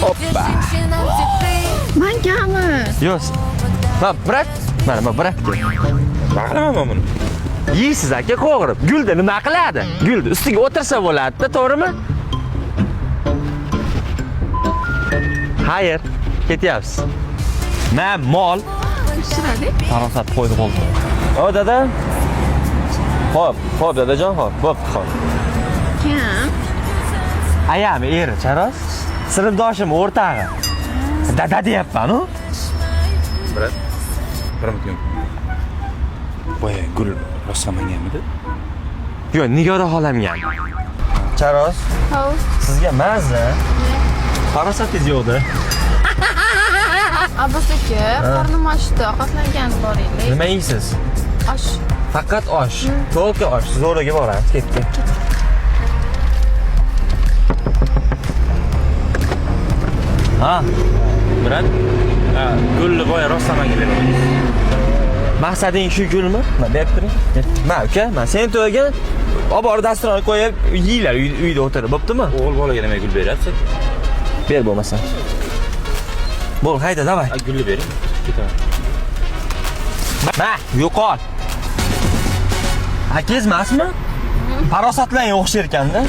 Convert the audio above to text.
Hoppa. Mangami? Yo'q. Bırak. Mana bırak. Baqiraman buni. Yeysiz aka qo'g'irib. Gulda nima qiladi? Gulda ustiga o'tirsa bo'ladi-da, to'g'rimi? Hayır, ketyapsiz. Men mol farosat qo'ydi qoldi. O dada. Hop dadajon, hop. Kim? Ayami eri charos. Sinfdoshim o'rtag'i. Dada deyapman-ku. Brat. Birim. Boya gul rostlamanganmidi? Yo'q, Nigora xolamgan. Charos, Hov. sizga mazza. Farosatingiz yo'qda. Abbos aka, qornim ochdi, ovqatlangan boringlar. Nima yeysiz? Osh. Faqat osh. To'g'ri osh. Zo'raga boramiz, ketdi. Ha, Brat. Gulni boya rostlamangan dedim. maqsading shu gulmi? Mana berib turing. Ma uka, men sen to'yga olib borib dasturxonga qo'yib yeylar uyda o'tirib, bo'ptimi? O'g'il bolaga nima gul beryapsiz? Ber bo'lmasa. Bo'l, hayda, davay. Gulni bering. Ketaman. Ma, yo'qol. Akangiz emasmi? Farosatlarga o'xshar ekanda.